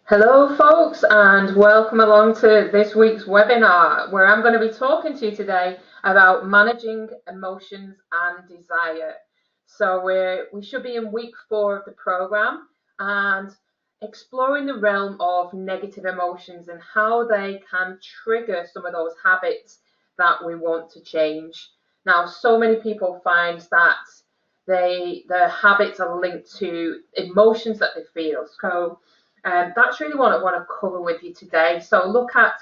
Hello folks, and welcome along to this week's webinar where I'm going to be talking to you today about managing emotions and desire. So we should be in week 4 of the program and exploring the realm of negative emotions and how they can trigger some of those habits that we want to change. Now, so many people find that their habits are linked to emotions that they feel. So that's really what I want to cover with you today. So look at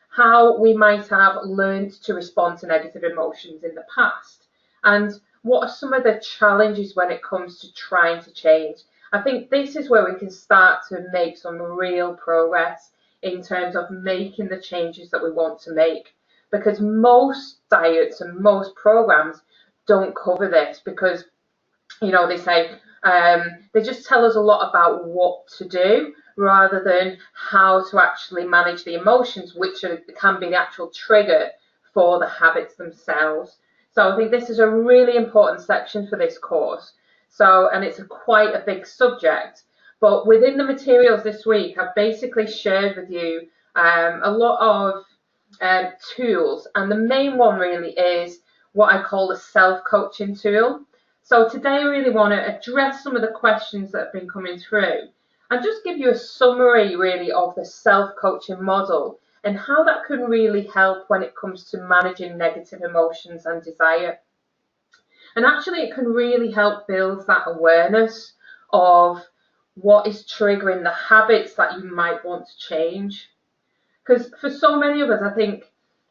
how we might have learned to respond to negative emotions in the past and what are some of the challenges when it comes to trying to change. I think this is where we can start to make some real progress in terms of making the changes that we want to make, because most diets and most programs don't cover this because they say they just tell us a lot about what to do rather than how to actually manage the emotions, which can be the actual trigger for the habits themselves. So I think this is a really important section for this course. And it's quite a big subject, but within the materials this week, I've basically shared with you a lot of tools, and the main one really is what I call the self-coaching tool. So today I really want to address some of the questions that have been coming through and just give you a summary really of the self-coaching model and how that can really help when it comes to managing negative emotions and desire. And actually it can really help build that awareness of what is triggering the habits that you might want to change. Because for so many of us, I think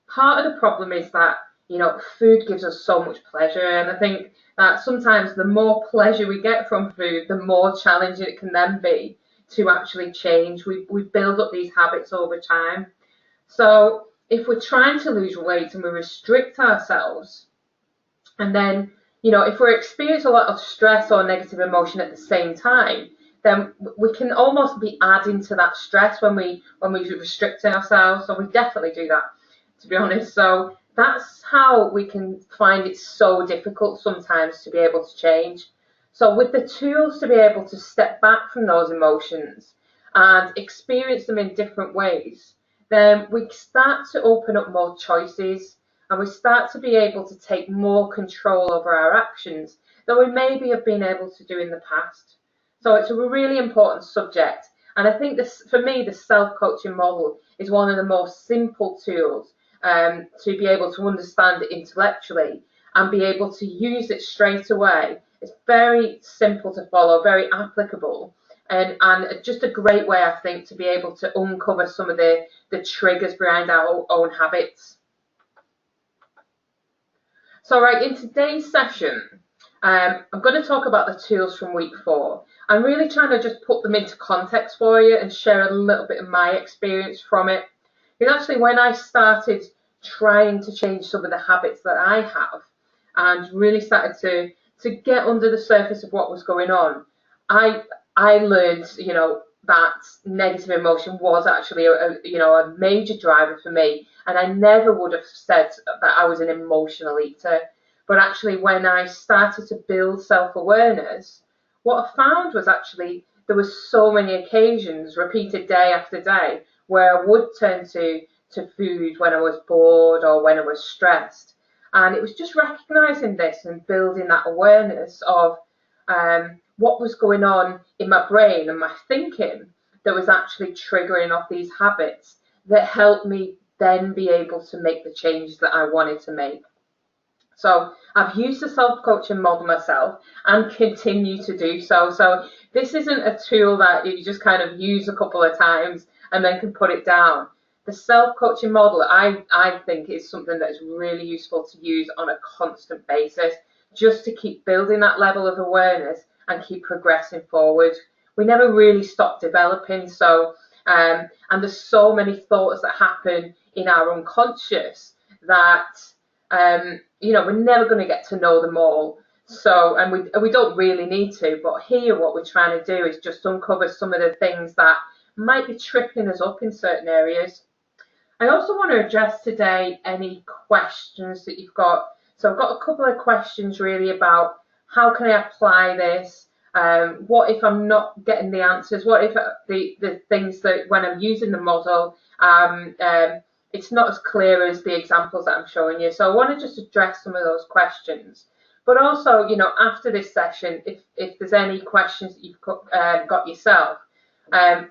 part of the problem is that, food gives us so much pleasure. And I think that sometimes the more pleasure we get from food, the more challenging it can then be to actually change. We build up these habits over time. So if we're trying to lose weight and we restrict ourselves, and then, if we're experiencing a lot of stress or negative emotion at the same time, then we can almost be adding to that stress when we restrict ourselves. So we definitely do that, to be honest. So that's how we can find it so difficult sometimes to be able to change. So with the tools to be able to step back from those emotions and experience them in different ways, then we start to open up more choices and we start to be able to take more control over our actions than we maybe have been able to do in the past. So it's a really important subject. And I think this, for me, the self-coaching model is one of the most simple tools to be able to understand it intellectually and be able to use it straight away. It's very simple to follow, very applicable, and just a great way, I think, to be able to uncover some of the triggers behind our own habits. So right, in today's session, I'm going to talk about the tools from week 4. I'm really trying to just put them into context for you and share a little bit of my experience from it. Because actually when I started trying to change some of the habits that I have and really started to get under the surface of what was going on, I learned, that negative emotion was actually a major driver for me. And I never would have said that I was an emotional eater. But actually when I started to build self-awareness, what I found was actually there were so many occasions, repeated day after day, where I would turn to food when I was bored or when I was stressed. And it was just recognizing this and building that awareness of what was going on in my brain and my thinking that was actually triggering off these habits that helped me then be able to make the changes that I wanted to make. So I've used the self-coaching model myself and continue to do so. So this isn't a tool that you just kind of use a couple of times and then can put it down. The self-coaching model, I think, is something that is really useful to use on a constant basis, just to keep building that level of awareness and keep progressing forward. We never really stop developing. So, and there's so many thoughts that happen in our unconscious that we're never going to get to know them all. So, and we don't really need to, but here what we're trying to do is just uncover some of the things that might be tripping us up in certain areas. I also want to address today any questions that you've got. So I've got a couple of questions really about how can I apply this What if I'm not getting the answers? What if the things that when I'm using the model, it's not as clear as the examples that I'm showing you? So I want to just address some of those questions. But also, after this session, if there's any questions that you've got yourself,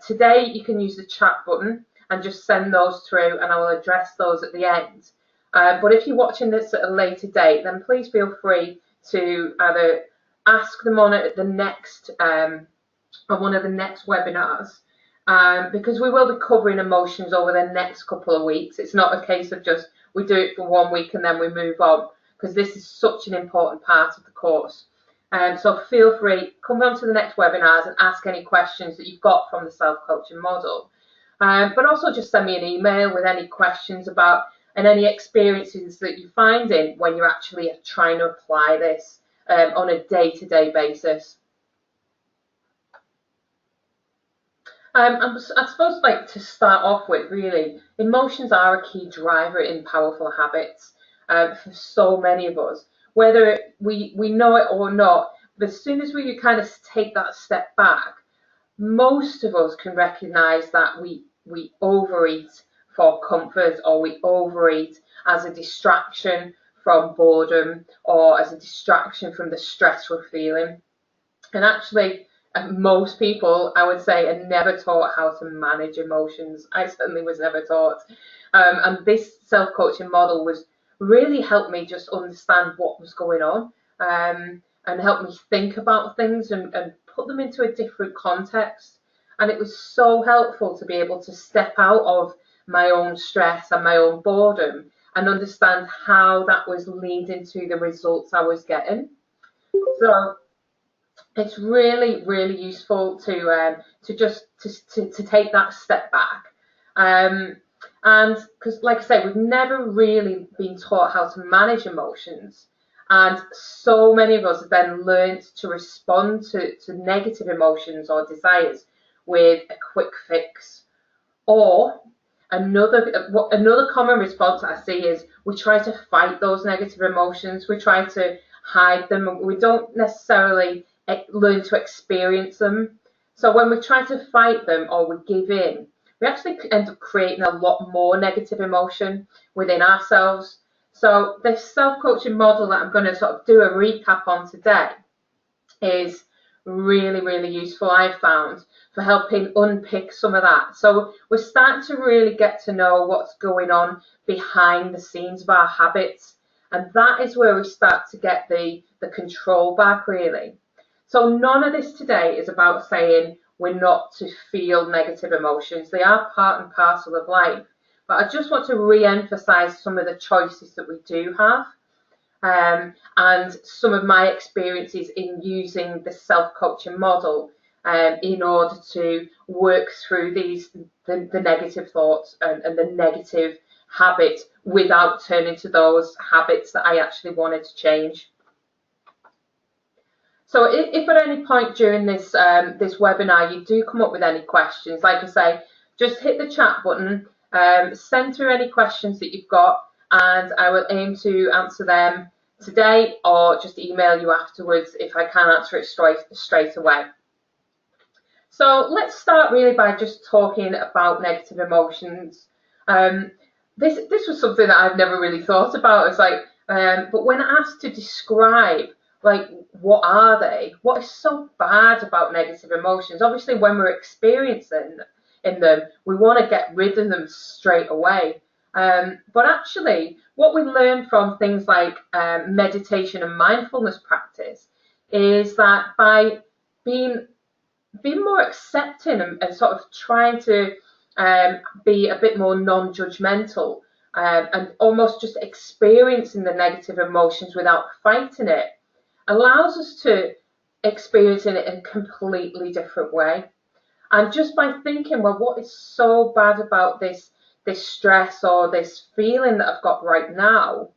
today you can use the chat button and just send those through, and I will address those at the end. But if you're watching this at a later date, then please feel free to either ask them on the next on one of the next webinars, because we will be covering emotions over the next couple of weeks. It's not a case of just we do it for 1 week and then we move on, because this is such an important part of the course. So feel free, come on to the next webinars and ask any questions that you've got from the self-coaching model. But also just send me an email with any questions about and any experiences that you're finding when you're actually trying to apply this on a day-to-day basis. I suppose, like, to start off with, really, emotions are a key driver in powerful habits for so many of us, whether we know it or not. But as soon as we kind of take that step back, most of us can recognize that we overeat for comfort, or we overeat as a distraction from boredom, or as a distraction from the stress we're feeling. And actually, most people, I would say, are never taught how to manage emotions. I certainly was never taught. And this self-coaching model was really helped me just understand what was going on, and help me think about things and put them into a different context. And it was so helpful to be able to step out of my own stress and my own boredom and understand how that was leading to the results I was getting. So it's really, really useful to take that step back, and because, like I say, we've never really been taught how to manage emotions, and so many of us have then learned to respond to negative emotions or desires with a quick fix. Or another common response I see is we try to fight those negative emotions, we try to hide them, we don't necessarily learn to experience them. So when we try to fight them or we give in, we actually end up creating a lot more negative emotion within ourselves. So this self-coaching model that I'm going to sort of do a recap on today is really, really useful, I've found, for helping unpick some of that. So we're starting to really get to know what's going on behind the scenes of our habits, and that is where we start to get the control back, really. So none of this today is about saying we're not to feel negative emotions. They are part and parcel of life. But I just want to re-emphasize some of the choices that we do have, and some of my experiences in using the self-coaching model in order to work through the negative thoughts and the negative habits without turning to those habits that I actually wanted to change. So if at any point during this webinar you do come up with any questions, like I say, just hit the chat button, send through any questions that you've got, and I will aim to answer them today, or just email you afterwards if I can answer it straight away. So let's start really by just talking about negative emotions. This was something that I've never really thought about. It's like, but when asked to describe, like, what are they? What is so bad about negative emotions? Obviously, when we're experiencing in them, we want to get rid of them straight away. But actually, what we learn from things like meditation and mindfulness practice is that by being more accepting and sort of trying to be a bit more non-judgmental, and almost just experiencing the negative emotions without fighting it, allows us to experience it in a completely different way. And just by thinking, well, what is so bad about this stress or this feeling that I've got right now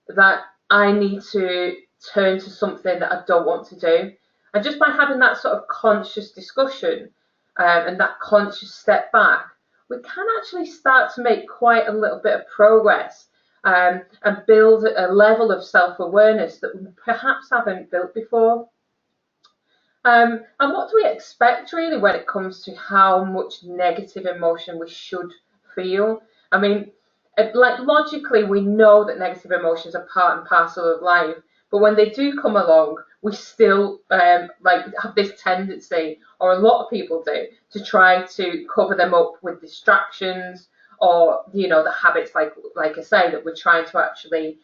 that I need to turn to something that I don't want to do? And just by having that sort of conscious discussion and that conscious step back, we can actually start to make quite a little bit of progress, and build a level of self-awareness that we perhaps haven't built before. And what do we expect really when it comes to how much negative emotion we should feel? I mean, like logically, we know that negative emotions are part and parcel of life, but when they do come along, we still like have this tendency, or a lot of people do, to try to cover them up with distractions, or the habits, like I say, that we're trying to actually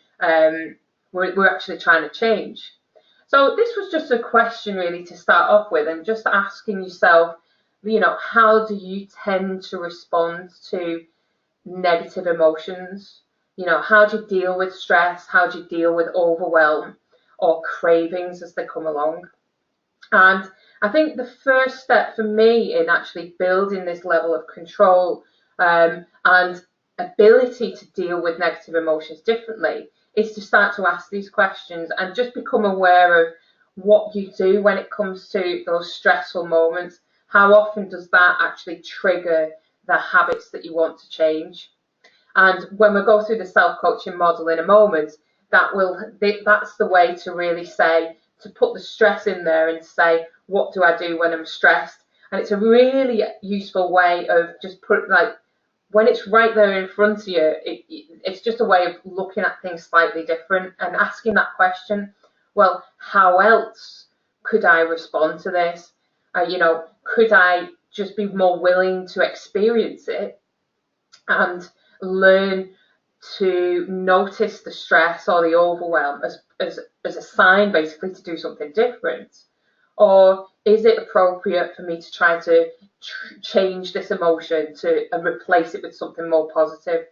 we're actually trying to change. So this was just a question really to start off with, and just asking yourself, how do you tend to respond to negative emotions? How do you deal with stress? How do you deal with overwhelm or cravings as they come along? And I think the first step for me in actually building this level of control and ability to deal with negative emotions differently is to start to ask these questions and just become aware of what you do when it comes to those stressful moments. How often does that actually trigger the habits that you want to change? And when we go through the self-coaching model in a moment, that's the way to really say, to put the stress in there and say, what do I do when I'm stressed? And it's a really useful way of just when it's right there in front of you, it's just a way of looking at things slightly different and asking that question, well, how else could I respond to this? Could I just be more willing to experience it and learn to notice the stress or the overwhelm as a sign basically to do something different? Or is it appropriate for me to try to change this emotion and replace it with something more positive?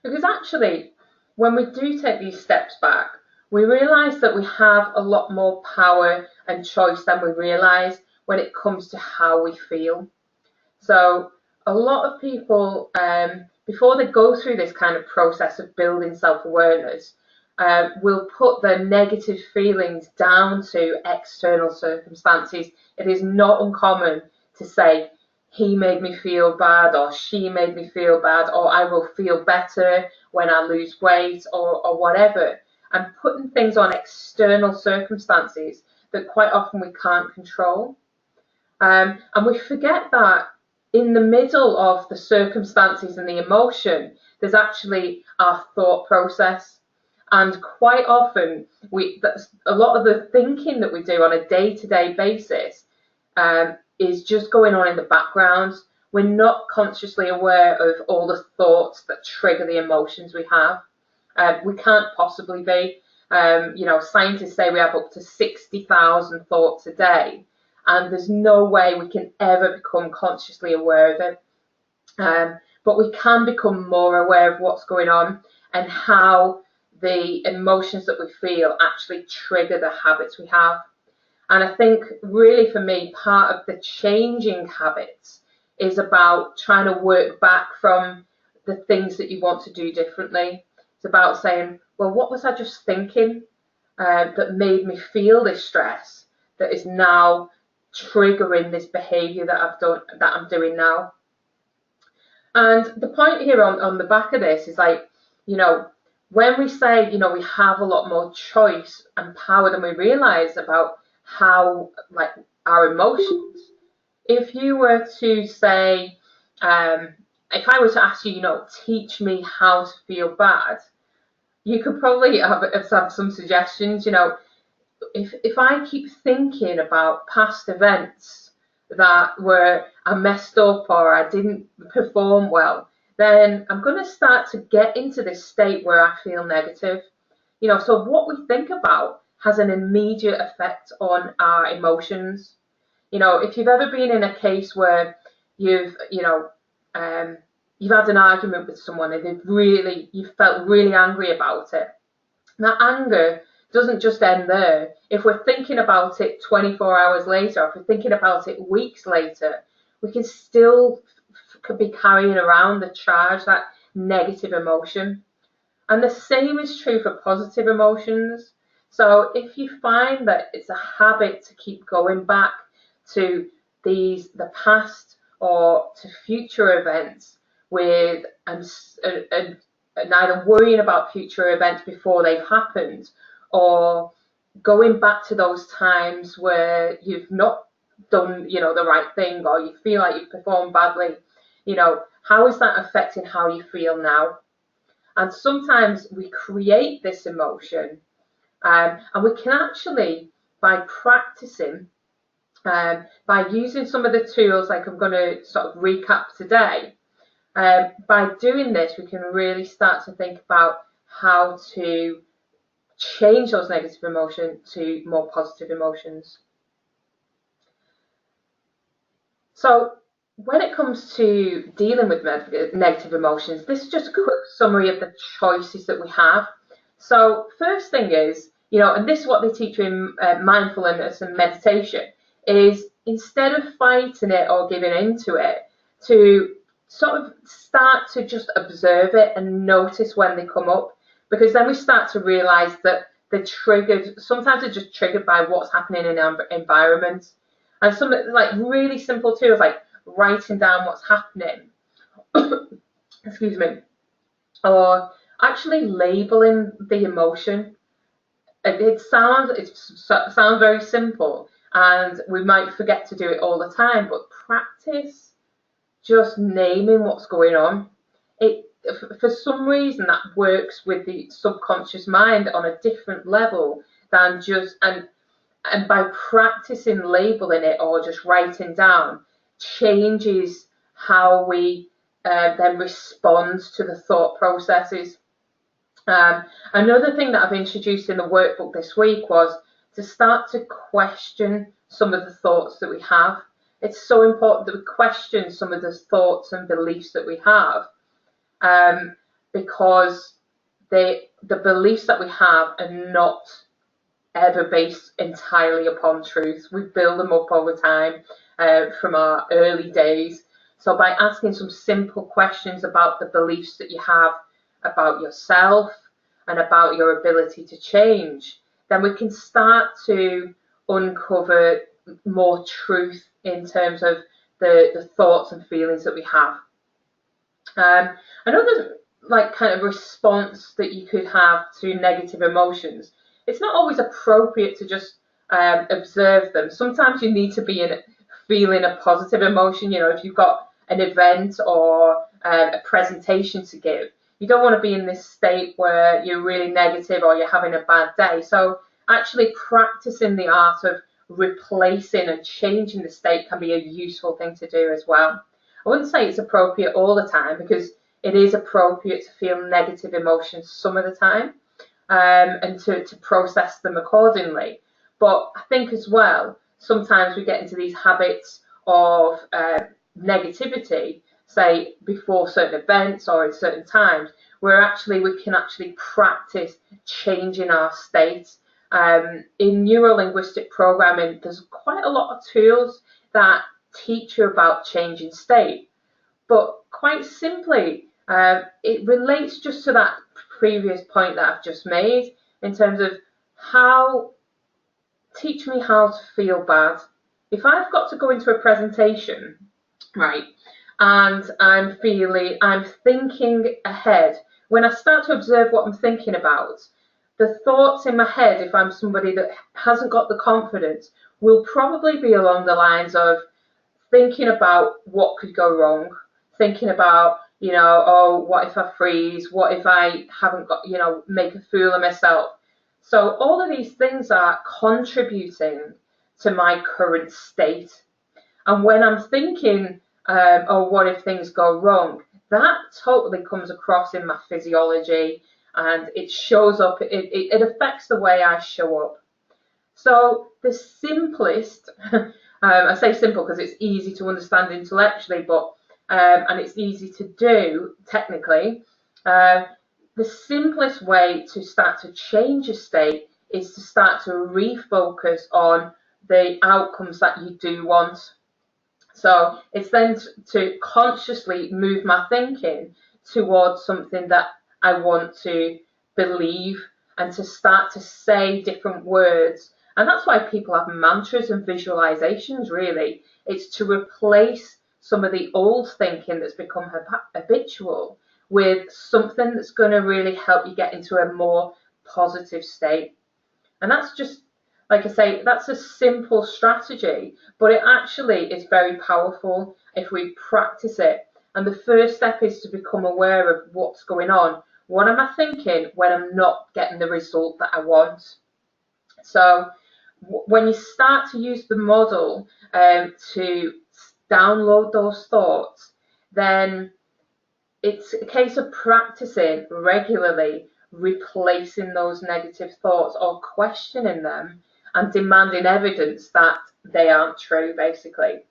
Because actually, when we do take these steps back, we realise that we have a lot more power and choice than we realise when it comes to how we feel. So a lot of people, before they go through this kind of process of building self-awareness, will put their negative feelings down to external circumstances. It is not uncommon to say, he made me feel bad, or she made me feel bad, or I will feel better when I lose weight, or whatever. And putting things on external circumstances that quite often we can't control. And we forget that in the middle of the circumstances and the emotion, there's actually our thought process. And quite often, that's a lot of the thinking that we do on a day-to-day basis is just going on in the background. We're not consciously aware of all the thoughts that trigger the emotions we have. We can't possibly be. Scientists say we have up to 60,000 thoughts a day, and there's no way we can ever become consciously aware of it. But we can become more aware of what's going on and how the emotions that we feel actually trigger the habits we have. And I think really for me, part of the changing habits is about trying to work back from the things that you want to do differently. It's about saying, well, what was I just thinking that made me feel this stress that is now triggering this behavior that I'm doing now? And the point here on the back of this is when we say, we have a lot more choice and power than we realize about how, our emotions. If you were to say, if I were to ask you, teach me how to feel bad, you could probably have some suggestions. If I keep thinking about past events that were I messed up or I didn't perform well, then I'm going to start to get into this state where I feel negative. So what we think about has an immediate effect on our emotions. If you've ever been in a case where you've had an argument with someone and you felt really angry about it, that anger doesn't just end there. If we're thinking about it 24 hours later, if we're thinking about it weeks later, we can still could be carrying around the charge, that negative emotion. And the same is true for positive emotions. So if you find that it's a habit to keep going back to the past or to future events with and either worrying about future events before they've happened, or going back to those times where you've not done, the right thing, or you feel like you've performed badly, how is that affecting how you feel now? And sometimes we create this emotion, and we can actually, by practicing, by using some of the tools like I'm going to sort of recap today, by doing this, we can really start to think about how to change those negative emotions to more positive emotions. So when it comes to dealing with negative emotions, this is just a quick summary of the choices that we have. So first thing is, and this is what they teach you in mindfulness and meditation, is instead of fighting it or giving into it, to sort of start to just observe it and notice when they come up, because then we start to realize that they're triggered. Sometimes they're just triggered by what's happening in our environment. And some like really simple tools like writing down what's happening, excuse me, or actually labeling the emotion. It sounds very simple, and we might forget to do it all the time, but practice just naming what's going on. It, for some reason, that works with the subconscious mind on a different level than just, and by practicing labeling it or just writing down, changes how we then respond to the thought processes. Another thing that I've introduced in the workbook this week was to start to question some of the thoughts that we have. It's so important that we question some of the thoughts and beliefs that we have, because the beliefs that we have are not ever based entirely upon truth. We build them up over time, from our early days. So by asking some simple questions about the beliefs that you have about yourself and about your ability to change, then we can start to uncover more truth in terms of the thoughts and feelings that we have. Another kind of response that you could have to negative emotions, it's not always appropriate to just observe them. Sometimes you need to be feeling a positive emotion. If you've got an event or a presentation to give, you don't want to be in this state where you're really negative or you're having a bad day. So actually practicing the art of replacing and changing the state can be a useful thing to do as well. I wouldn't say it's appropriate all the time, because it is appropriate to feel negative emotions some of the time, and to process them accordingly. But I think as well, sometimes we get into these habits of negativity, say before certain events or at certain times, where we can actually practice changing our state. In neuro-linguistic programming, there's quite a lot of tools that teach you about changing state, but quite simply, it relates just to that previous point that I've just made, in terms of teach me how to feel bad. If I've got to go into a presentation, right, and I'm thinking ahead, when I start to observe what I'm thinking about, the thoughts in my head, if I'm somebody that hasn't got the confidence, will probably be along the lines of thinking about what could go wrong, thinking about, oh, what if I freeze? What if I haven't got, make a fool of myself? So all of these things are contributing to my current state. And when I'm thinking, oh, what if things go wrong? That totally comes across in my physiology, and it shows up, it affects the way I show up. So the simplest, I say simple because it's easy to understand intellectually, but and it's easy to do technically. The simplest way to start to change a state is to start to refocus on the outcomes that you do want. So it's then to consciously move my thinking towards something that I want to believe, and to start to say different words. And that's why people have mantras and visualizations, really. It's to replace some of the old thinking that's become habitual with something that's going to really help you get into a more positive state. And that's just Like I say, that's a simple strategy, but it actually is very powerful if we practice it. And the first step is to become aware of what's going on. What am I thinking when I'm not getting the result that I want? So when you start to use the model to download those thoughts, then it's a case of practicing regularly, replacing those negative thoughts or questioning them and demanding evidence that they aren't true, basically.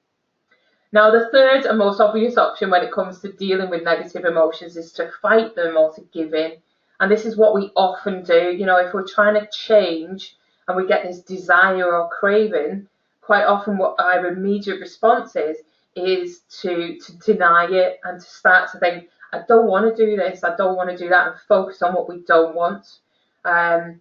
Now, the third and most obvious option when it comes to dealing with negative emotions is to fight them or to give in. And this is what we often do. You know, if we're trying to change and we get this desire or craving, quite often what our immediate response is to deny it and to start to think, I don't want to do this, I don't want to do that, and focus on what we don't want. And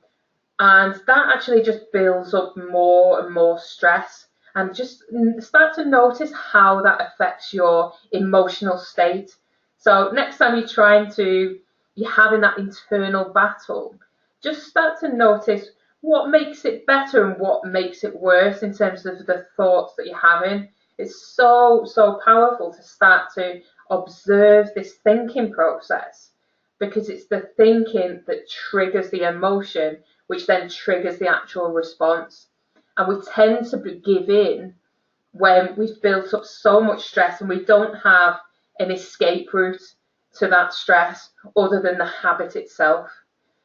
that actually just builds up more and more stress. And just start to notice how that affects your emotional state. So next time you're having that internal battle, just start to notice what makes it better and what makes it worse in terms of the thoughts that you're having. It's so powerful to start to observe this thinking process, because it's the thinking that triggers the emotion, which then triggers the actual response. And we tend to give in when we've built up so much stress and we don't have an escape route to that stress other than the habit itself.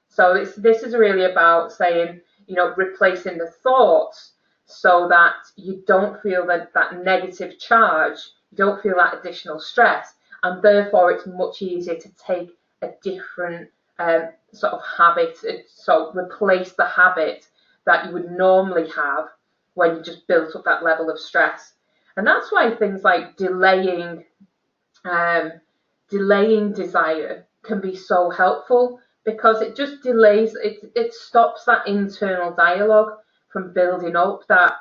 So this is really about saying, you know, replacing the thoughts so that you don't feel that negative charge, you don't feel that additional stress, and therefore it's much easier to take a different sort of habit. So replace the habit that you would normally have when you just built up that level of stress. And that's why things like delaying desire can be so helpful, because it just delays, it stops that internal dialogue from building up. That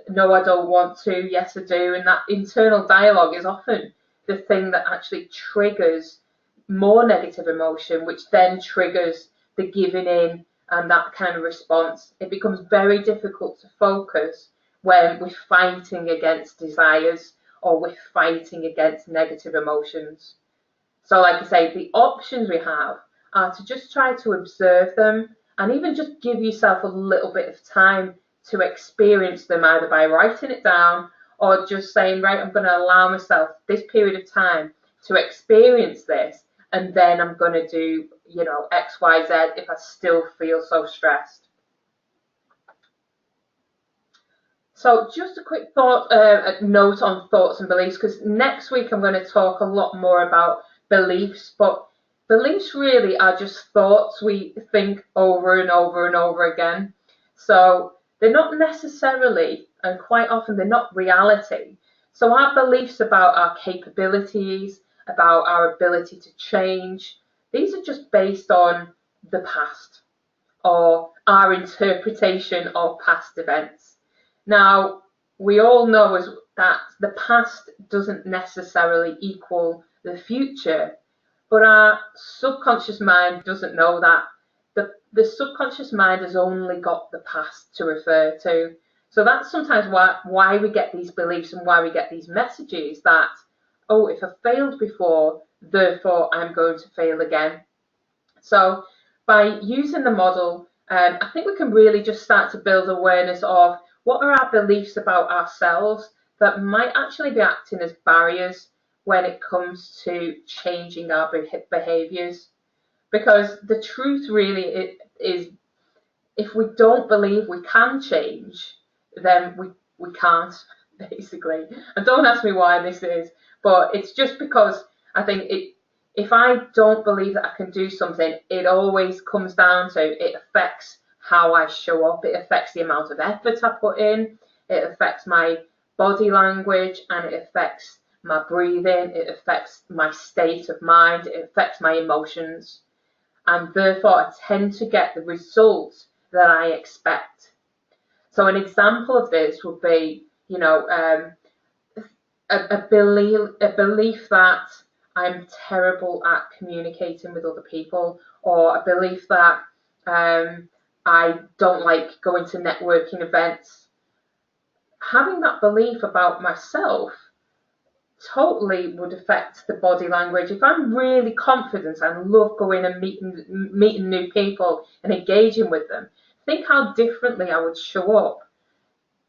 no, I don't want to, yes, I do. And that internal dialogue is often the thing that actually triggers more negative emotion, which then triggers the giving in and that kind of response. It becomes very difficult to focus when we're fighting against desires or we're fighting against negative emotions. So like I say, the options we have are to just try to observe them and even just give yourself a little bit of time to experience them, either by writing it down or just saying, right, I'm going to allow myself this period of time to experience this, and then I'm going to do, you know, X, Y, Z if I still feel so stressed. So just a quick note on thoughts and beliefs, because next week I'm going to talk a lot more about beliefs, but beliefs really are just thoughts we think over and over and over again. So they're not necessarily, and quite often they're not reality. So our beliefs about our capabilities, about our ability to change, these are just based on the past or our interpretation of past events. Now, we all know that the past doesn't necessarily equal the future, but our subconscious mind doesn't know that. The subconscious mind has only got the past to refer to. So that's sometimes why we get these beliefs and why we get these messages that, oh, if I failed before, therefore I'm going to fail again. So by using the model, I think we can really just start to build awareness of what are our beliefs about ourselves that might actually be acting as barriers when it comes to changing our behaviours. Because the truth really is, if we don't believe we can change, then we can't, basically. And don't ask me why this is, but it's just because I think if I don't believe that I can do something, it always comes down to it affects how I show up. It affects the amount of effort I put in. It affects my body language, and it affects my breathing. It affects my state of mind. It affects my emotions. And therefore I tend to get the results that I expect. So an example of this would be, you know, a belief that I'm terrible at communicating with other people, or a belief that I don't like going to networking events. Having that belief about myself totally would affect the body language. If I'm really confident and love going and meeting new people and engaging with them, think how differently I would show up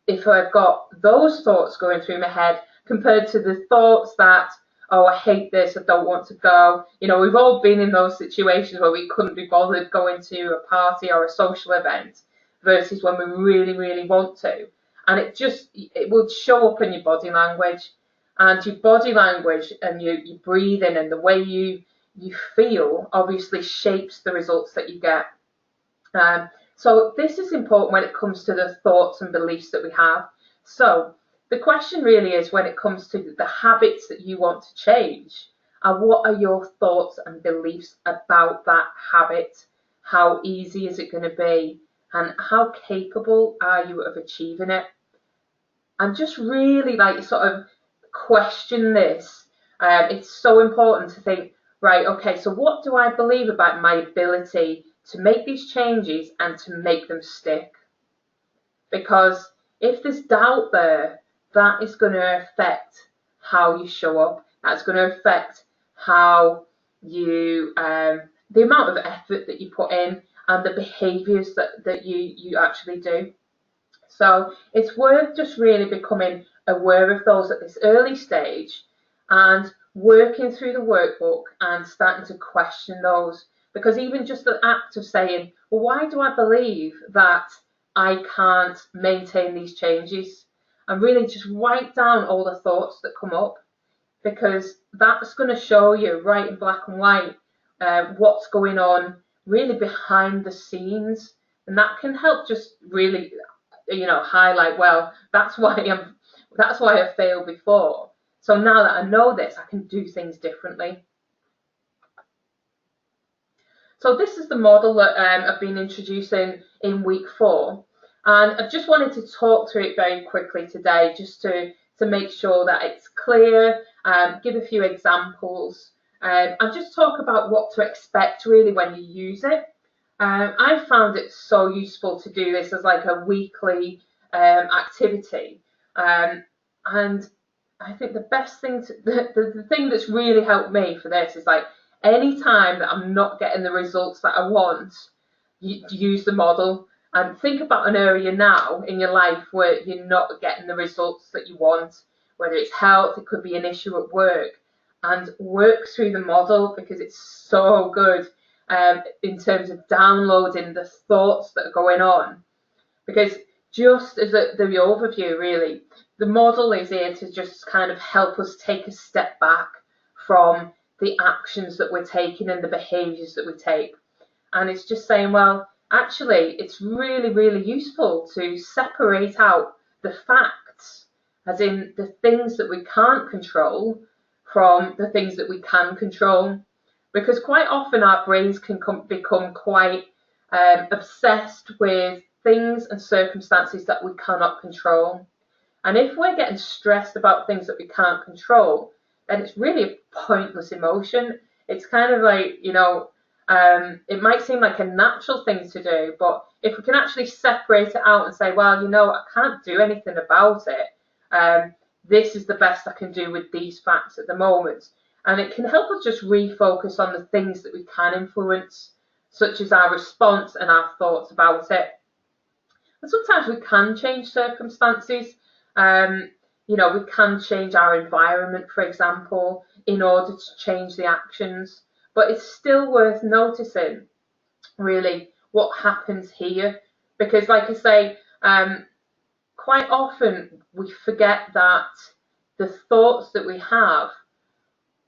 if I've got those thoughts going through my head compared to the thoughts that, oh, I hate this, I don't want to go. You know, we've all been in those situations where we couldn't be bothered going to a party or a social event versus when we really, really want to. And it will show up in your body language. And your body language and your breathing and the way you feel obviously shapes the results that you get. So this is important when it comes to the thoughts and beliefs that we have. So the question really is, when it comes to the habits that you want to change, what are your thoughts and beliefs about that habit? How easy is it going to be? And how capable are you of achieving it? And just really sort of question this. It's so important to think, right, okay, so what do I believe about my ability to make these changes and to make them stick? Because if there's doubt there, that is going to affect how you show up. That's going to affect how you, the amount of effort that you put in and the behaviours that you actually do. So it's worth just really becoming aware of those at this early stage and working through the workbook and starting to question those. Because even just the act of saying, well, why do I believe that I can't maintain these changes? And really just write down all the thoughts that come up, because that's going to show you right in black and white what's going on really behind the scenes. And that can help just really, highlight, well, that's why I failed before. So now that I know this, I can do things differently. So this is the model that I've been introducing in week 4. And I just wanted to talk through it very quickly today, just to make sure that it's clear, give a few examples, and just talk about what to expect really when you use it. I found it so useful to do this as like a weekly activity. And I think the best thing, the thing that's really helped me for this is like, any time that I'm not getting the results that I want, you use the model and think about an area now in your life where you're not getting the results that you want, whether it's health, it could be an issue at work, and work through the model, because it's so good in terms of downloading the thoughts that are going on. Because just as the overview, really, the model is here to just kind of help us take a step back from the actions that we're taking and the behaviours that we take. And it's just saying, well, actually, it's really, really useful to separate out the facts, as in the things that we can't control, from the things that we can control. Because quite often our brains can become quite obsessed with things and circumstances that we cannot control. And if we're getting stressed about things that we can't control, then it's really a pointless emotion. It's kind of like, it might seem like a natural thing to do, but if we can actually separate it out and say, well, I can't do anything about it. This is the best I can do with these facts at the moment. And it can help us just refocus on the things that we can influence, such as our response and our thoughts about it. And sometimes we can change circumstances. We can change our environment, for example, in order to change the actions. But it's still worth noticing, really, what happens here. Because, like I say, quite often we forget that the thoughts that we have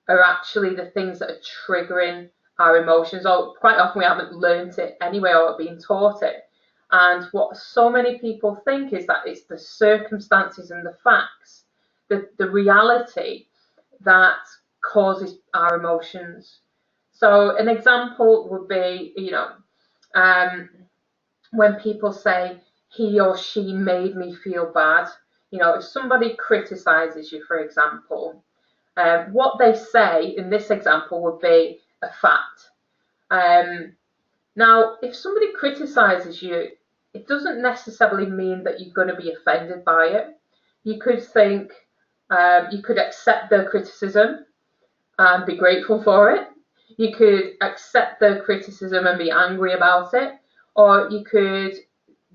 are actually the things that are triggering our emotions. Or quite often we haven't learned it anyway or been taught it. And what so many people think is that it's the circumstances and the facts, the reality, that causes our emotions. So an example would be, when people say, he or she made me feel bad. If somebody criticizes you, for example, what they say in this example would be a fact. Now, if somebody criticizes you, it doesn't necessarily mean that you're going to be offended by it. You could think, you could accept their criticism and be grateful for it. You could accept their criticism and be angry about it, or you could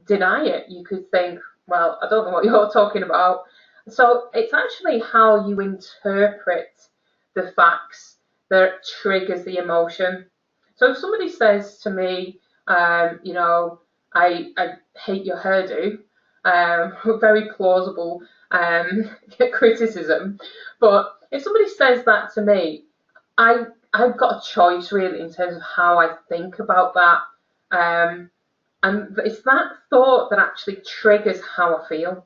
deny it. You could think, well, I don't know what you're talking about. So it's actually how you interpret the facts that triggers the emotion. So if somebody says to me, I hate your hairdo, very plausible criticism, but if somebody says that to me, I've got a choice really in terms of how I think about that. And it's that thought that actually triggers how I feel.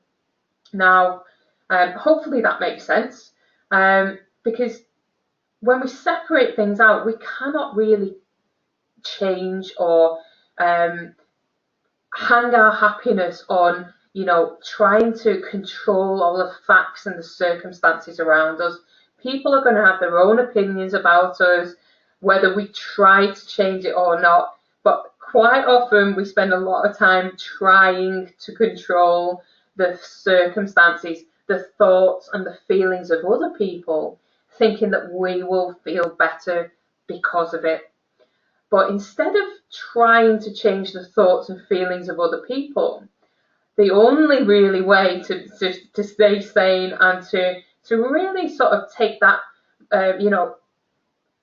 Now, hopefully that makes sense, because when we separate things out, we cannot really change or hang our happiness on, trying to control all the facts and the circumstances around us. People are going to have their own opinions about us, whether we try to change it or not. But quite often we spend a lot of time trying to control the circumstances, the thoughts and the feelings of other people, thinking that we will feel better because of it. But instead of trying to change the thoughts and feelings of other people, the only really way to stay sane and to really sort of take that,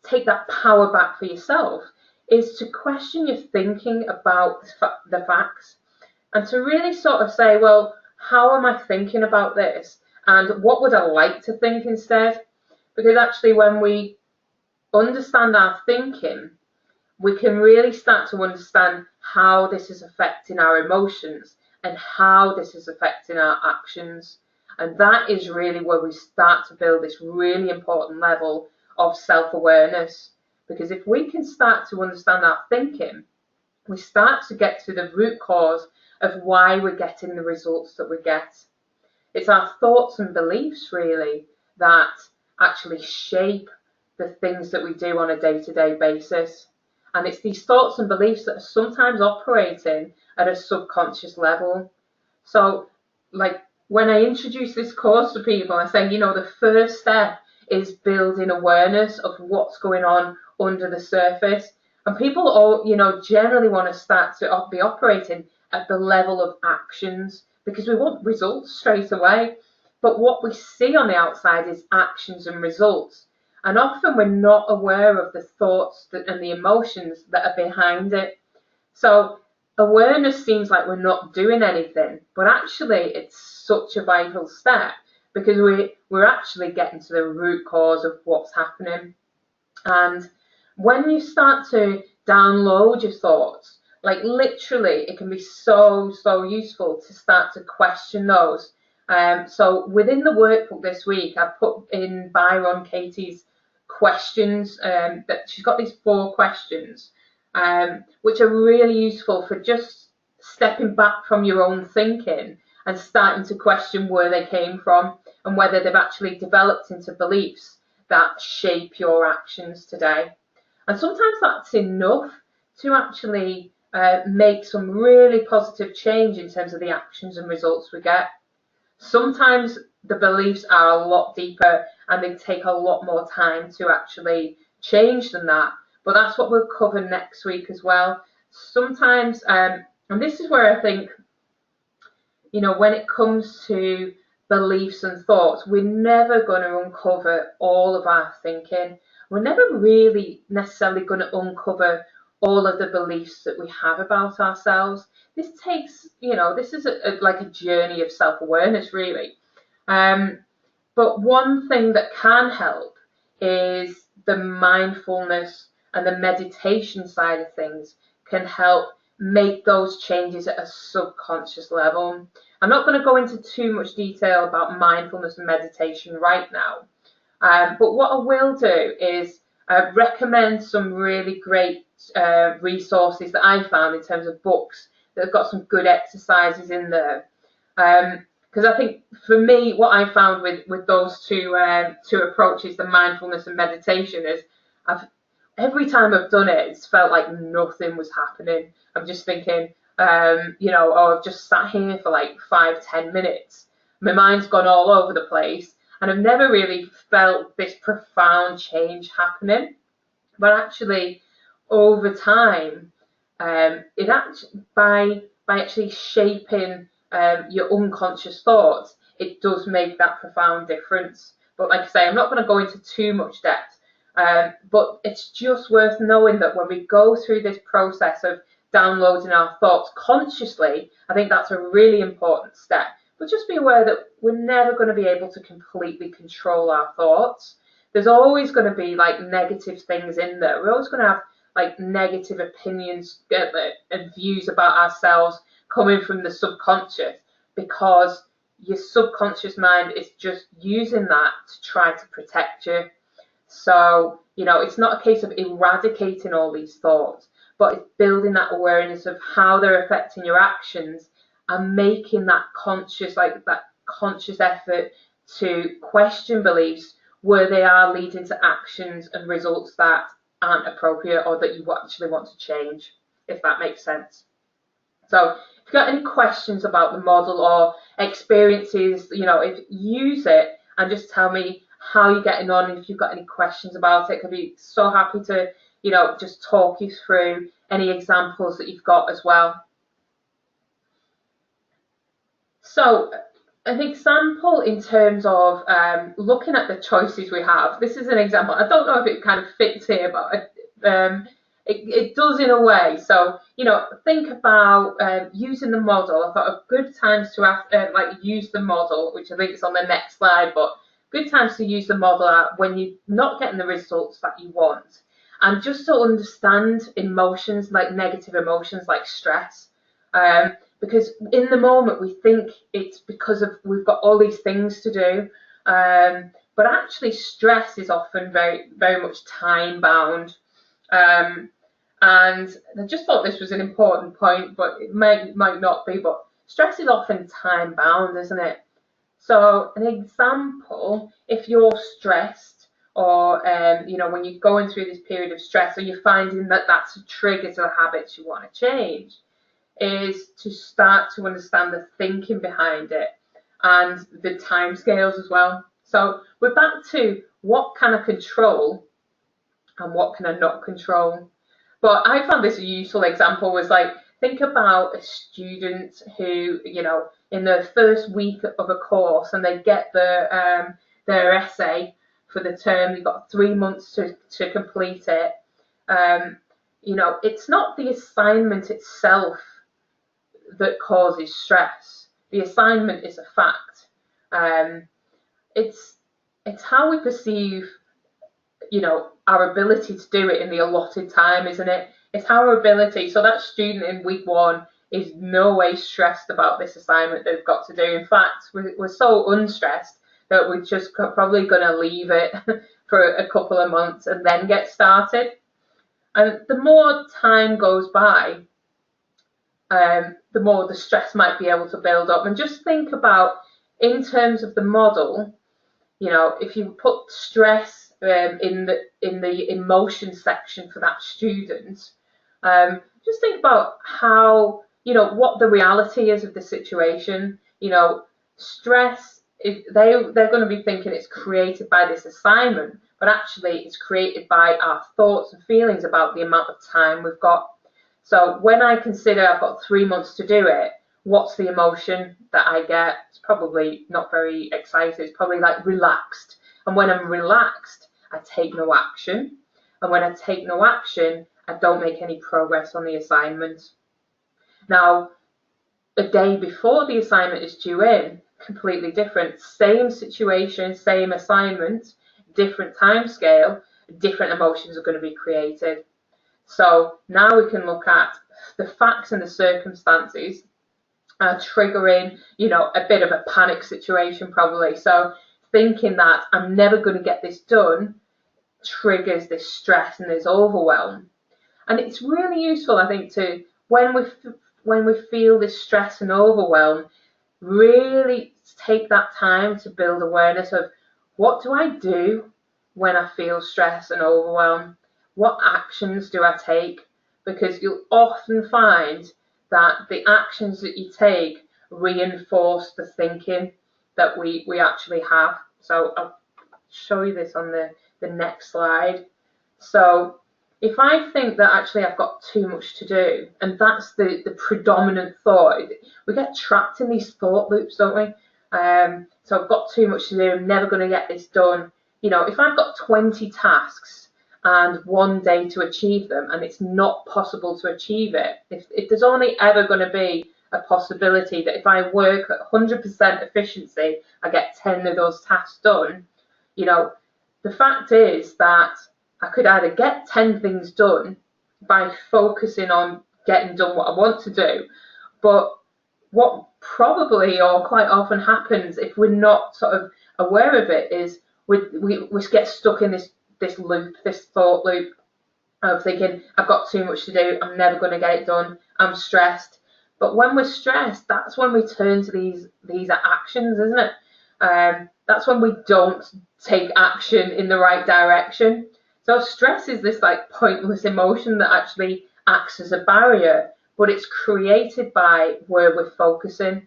take that power back for yourself is to question your thinking about the facts and to really sort of say, well, how am I thinking about this? And what would I like to think instead? Because actually, when we understand our thinking, we can really start to understand how this is affecting our emotions and how this is affecting our actions. And that is really where we start to build this really important level of self-awareness. Because if we can start to understand our thinking, we start to get to the root cause of why we're getting the results that we get. It's our thoughts and beliefs really that actually shape the things that we do on a day-to-day basis. And it's these thoughts and beliefs that are sometimes operating at a subconscious level. So, like when I introduce this course to people, I say, the first step is building awareness of what's going on under the surface. And people all, generally want to start to be operating at the level of actions because we want results straight away. But what we see on the outside is actions and results. And often we're not aware of the thoughts and the emotions that are behind it. So awareness seems like we're not doing anything, but actually it's such a vital step because we're actually getting to the root cause of what's happening. And when you start to download your thoughts, like literally it can be so useful to start to question those. So within the workbook this week, I put in Byron Katie's questions, that she's got these 4 questions, which are really useful for just stepping back from your own thinking and starting to question where they came from and whether they've actually developed into beliefs that shape your actions today. And sometimes that's enough to actually make some really positive change in terms of the actions and results we get. Sometimes the beliefs are a lot deeper and they take a lot more time to actually change than that. But that's what we'll cover next week as well. Sometimes, and this is where I think, when it comes to beliefs and thoughts, we're never going to uncover all of our thinking. We're never really necessarily going to uncover all of the beliefs that we have about ourselves. This takes, this is like a journey of self-awareness, really. But one thing that can help is the mindfulness and the meditation side of things can help make those changes at a subconscious level. I'm not going to go into too much detail about mindfulness and meditation right now, but what I will do is recommend some really great resources that I found in terms of books that have got some good exercises in there. Because I think for me, what I found with those two approaches, the mindfulness and meditation, is every time I've done it, it's felt like nothing was happening. I'm just thinking, oh, I've just sat here for like 5, 10 minutes. My mind's gone all over the place, and I've never really felt this profound change happening. But actually, over time, it actually by actually shaping your unconscious thoughts, it does make that profound difference. But like I say, I'm not going to go into too much depth. But it's just worth knowing that when we go through this process of downloading our thoughts consciously, I think that's a really important step. But just be aware that we're never going to be able to completely control our thoughts. There's always going to be like negative things in there. We're always going to have like negative opinions and views about ourselves coming from the subconscious, because your subconscious mind is just using that to try to protect you. So, it's not a case of eradicating all these thoughts, but it's building that awareness of how they're affecting your actions and making that conscious effort to question beliefs where they are leading to actions and results that aren't appropriate or that you actually want to change, if that makes sense. So if you've got any questions about the model or experiences, if use it and just tell me how you're getting on. If you've got any questions about it, I'd be so happy to, just talk you through any examples that you've got as well. So an example in terms of looking at the choices we have. This is an example. I don't know if it kind of fits here, but it does in a way. So, think about using the model. I've got good times to use the model, which I think is on the next slide, but good times to use the model when you're not getting the results that you want. And just to understand emotions, like negative emotions like stress. Because in the moment we think it's because we've got all these things to do, but actually stress is often very, very much time bound. And I just thought this was an important point, but it might not be. But stress is often time bound, isn't it? So an example, if you're stressed, or when you're going through this period of stress, or you're finding that that's a trigger to the habits you want to change, is to start to understand the thinking behind it and the timescales as well. So we're back to what can I control and what can I not control. But I found this a useful example was like, think about a student who, in their first week of a course and they get their essay for the term, you've got 3 months to complete it. It's not the assignment itself that causes stress. The assignment is a fact. It's how we perceive, our ability to do it in the allotted time, isn't it? It's our ability. So that student in week 1 is no way stressed about this assignment they've got to do. In fact, we're so unstressed that we're just probably going to leave it for a couple of months and then get started. And the more time goes by, the more the stress might be able to build up. And just think about, in terms of the model, if you put stress in the emotion section for that student, just think about how, what the reality is of the situation. Stress, they're going to be thinking it's created by this assignment, but actually it's created by our thoughts and feelings about the amount of time we've got. So when I consider I've got 3 months to do it, what's the emotion that I get? It's probably not very excited. It's probably like relaxed. And when I'm relaxed, I take no action. And when I take no action, I don't make any progress on the assignment. Now, a day before the assignment is due in, completely different. Same situation, same assignment, different time scale, different emotions are going to be created. So now we can look at the facts and the circumstances triggering, a bit of a panic situation probably. So thinking that I'm never going to get this done triggers this stress and this overwhelm. And it's really useful, I think, to when we feel this stress and overwhelm, really take that time to build awareness of what do I do when I feel stress and overwhelm. what actions do I take? Because you'll often find that the actions that you take reinforce the thinking that we actually have. So I'll show you this on the next slide. So if I think that actually I've got too much to do, and that's the predominant thought, we get trapped in these thought loops, don't we? So I've got too much to do, I'm never going to get this done. You know, if I've got 20 tasks and 1 day to achieve them, and it's not possible to achieve it, if there's only ever going to be a possibility that if I work at 100% efficiency, I get 10 of those tasks done, you know, the fact is that I could either get 10 things done by focusing on getting done what I want to do, but what probably or quite often happens if we're not sort of aware of it is we get stuck in this loop, this thought loop of thinking, I've got too much to do, I'm never going to get it done, I'm stressed. But when we're stressed, that's when we turn to these actions, isn't it? That's when we don't take action in the right direction. So stress is this like pointless emotion that actually acts as a barrier, but it's created by where we're focusing.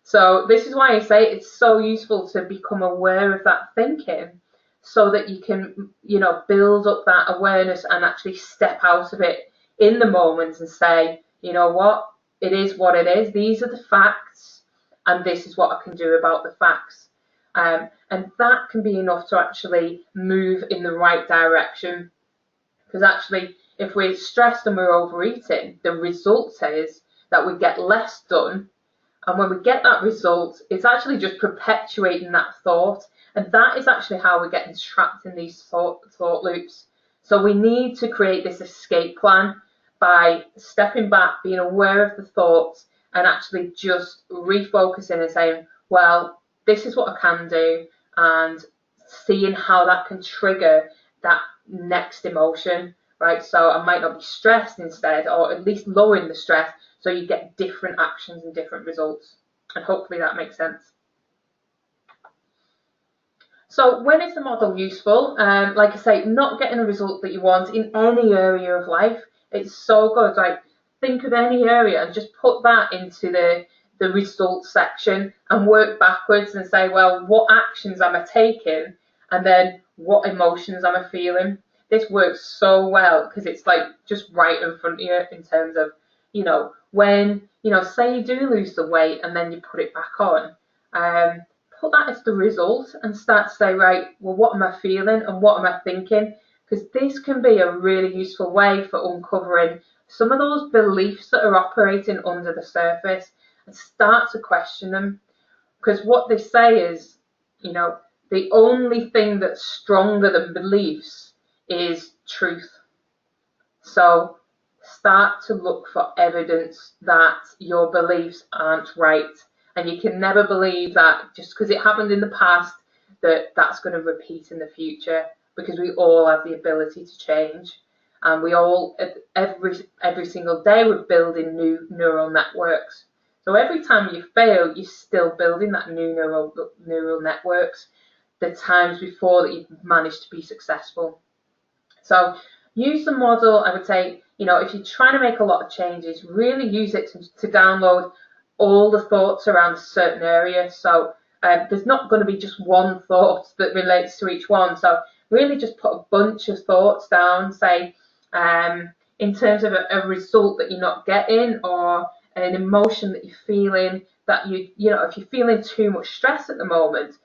So this is why I say it's so useful to become aware of that thinking so that you can, you know, build up that awareness and actually step out of it in the moment and say, you know what, it is what it is. These are the facts and this is what I can do about the facts. And that can be enough to actually move in the right direction. Because actually, if we're stressed and we're overeating, the result is that we get less done. And when we get that result, it's actually just perpetuating that thought. And that is actually how we're getting trapped in these thought loops. So we need to create this escape plan by stepping back, being aware of the thoughts, and actually just refocusing and saying, well, this is what I can do, and seeing how that can trigger that next emotion, right? So I might not be stressed instead, or at least lowering the stress, so you get different actions and different results. And hopefully that makes sense. So when is the model useful? Like I say, not getting a result that you want in any area of life, it's so good. Like, think of any area and just put that into the results section and work backwards and say, well, what actions am I taking? And then what emotions am I feeling? This works so well because it's like just right in front of you in terms of, you know, when, you know, say you do lose the weight and then you put it back on, put that as the result and start to say, right, well, what am I feeling and what am I thinking? Because this can be a really useful way for uncovering some of those beliefs that are operating under the surface and start to question them. Because what they say is, you know, the only thing that's stronger than beliefs is truth. So start to look for evidence that your beliefs aren't right. And you can never believe that just because it happened in the past that that's going to repeat in the future, because we all have the ability to change. And we all, every single day, we're building new neural networks. So every time you fail, you're still building that new neural networks the times before that you've managed to be successful. So use the model, I would say, you know, if you're trying to make a lot of changes, really use it to download all the thoughts around a certain area. So there's not going to be just one thought that relates to each one. So really just put a bunch of thoughts down, say, in terms of a result that you're not getting, or an emotion that you're feeling, that you know, if you're feeling too much stress at the moment,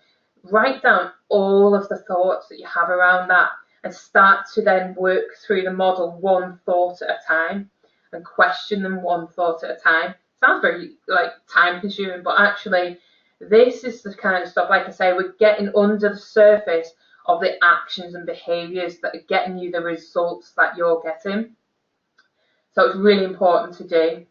write down all of the thoughts that you have around that and start to then work through the model one thought at a time and question them one thought at a time. Sounds very like time consuming, but actually this is the kind of stuff, like I say, we're getting under the surface of the actions and behaviours that are getting you the results that you're getting. So it's really important to do.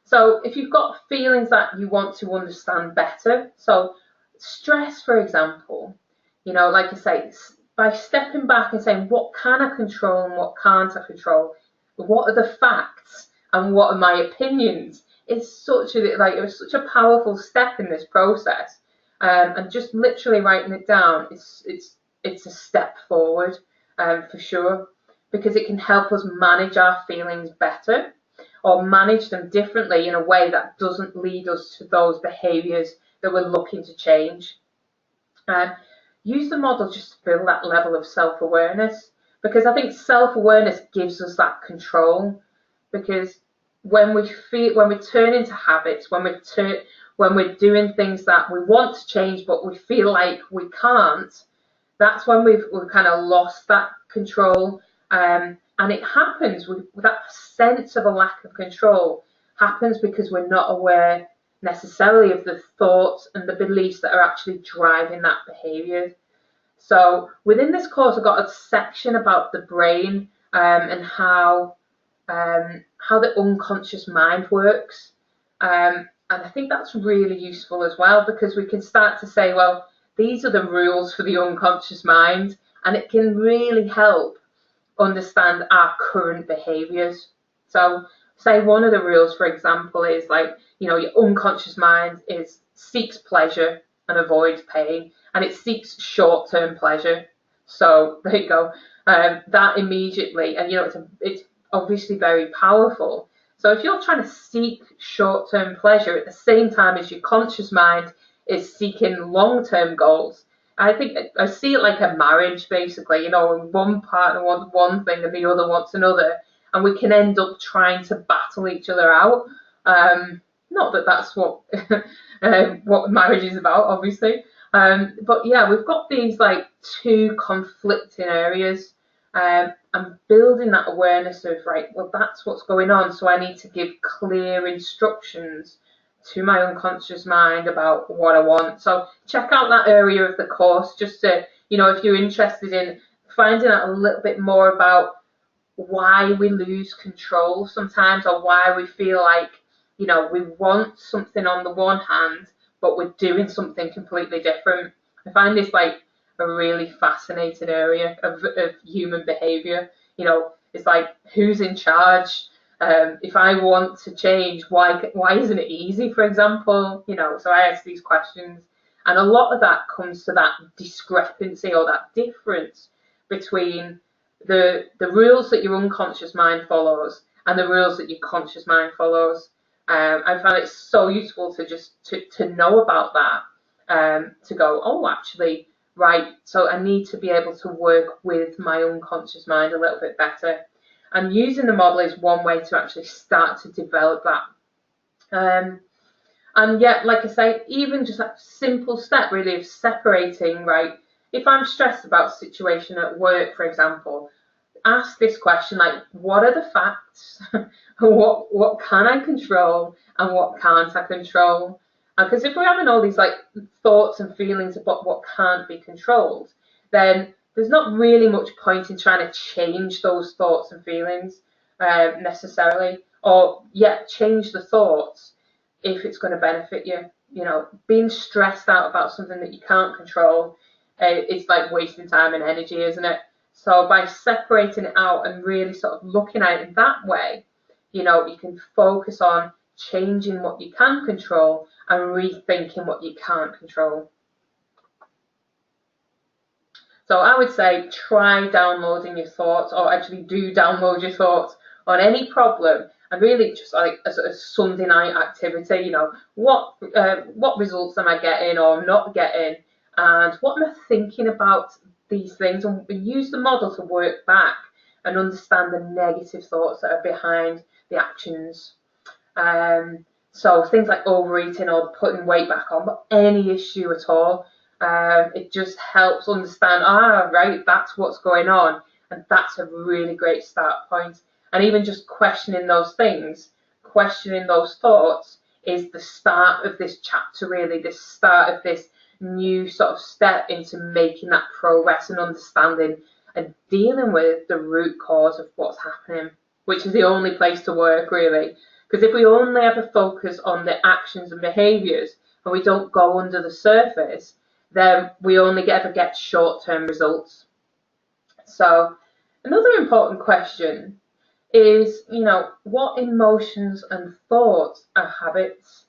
So if you've got feelings that you want to understand better, so stress, for example, you know, like I say, by stepping back and saying, what can I control and what can't I control? What are the facts and what are my opinions? It's such a powerful step in this process, and just literally writing it down, it's a step forward, for sure. because it can help us manage our feelings better or manage them differently in a way that doesn't lead us to those behaviours that we're looking to change. Use the model just to build that level of self-awareness, because I think self-awareness gives us that control. Because when we turn into habits, when we're doing things that we want to change but we feel like we can't, that's when we've kind of lost that control. And it happens with that sense of a lack of control happens because we're not aware necessarily of the thoughts and the beliefs that are actually driving that behaviour. So within this course, I've got a section about the brain and how the unconscious mind works. And I think that's really useful as well, because we can start to say, well, these are the rules for the unconscious mind, and it can really help understand our current behaviours. So say one of the rules, for example, is like, your unconscious mind seeks pleasure and avoids pain, and it seeks short-term pleasure. So there you go. That immediately, and it's obviously very powerful. So if you're trying to seek short-term pleasure at the same time as your conscious mind is seeking long-term goals, I think I see it like a marriage, basically. One partner wants one thing and the other wants another, and we can end up trying to battle each other out. Not that that's what what marriage is about, obviously. But yeah, we've got these like two conflicting areas. I'm building that awareness of, right, well, that's what's going on, so I need to give clear instructions to my unconscious mind about what I want. So check out that area of the course, just to, if you're interested in finding out a little bit more about why we lose control sometimes, or why we feel like, we want something on the one hand, but we're doing something completely different. I find this like a really fascinating area of human behavior. It's like, who's in charge? If I want to change, why isn't it easy, for example? So I ask these questions, and a lot of that comes to that discrepancy or that difference between the rules that your unconscious mind follows and the rules that your conscious mind follows. I find it so useful to just to know about that, to go, oh, actually, right, so I need to be able to work with my unconscious mind a little bit better. And using the model is one way to actually start to develop that. And yet, like I say, even just that simple step really of separating, right, if I'm stressed about a situation at work, for example, ask this question, like, what are the facts? what can I control and what can't I control? Because if we're having all these like thoughts and feelings about what can't be controlled, then there's not really much point in trying to change those thoughts and feelings necessarily, or yet change the thoughts if it's going to benefit you. Being stressed out about something that you can't control, it's like wasting time and energy, isn't it? So by separating it out and really sort of looking at it in that way, you can focus on changing what you can control and rethinking what you can't control. So I would say try downloading your thoughts, or actually do download your thoughts on any problem, and really just like a sort of Sunday night activity. What results am I getting or not getting, and what am I thinking about these things, and use the model to work back and understand the negative thoughts that are behind the actions. So things like overeating or putting weight back on, but any issue at all. It just helps understand, right, that's what's going on, and that's a really great start point. And even just questioning those things, questioning those thoughts, is the start of this chapter, really, the start of this new sort of step into making that progress and understanding and dealing with the root cause of what's happening, which is the only place to work, really. Because if we only ever focus on the actions and behaviours and we don't go under the surface, then we only ever get short-term results. So another important question is, what emotions and thoughts are habits?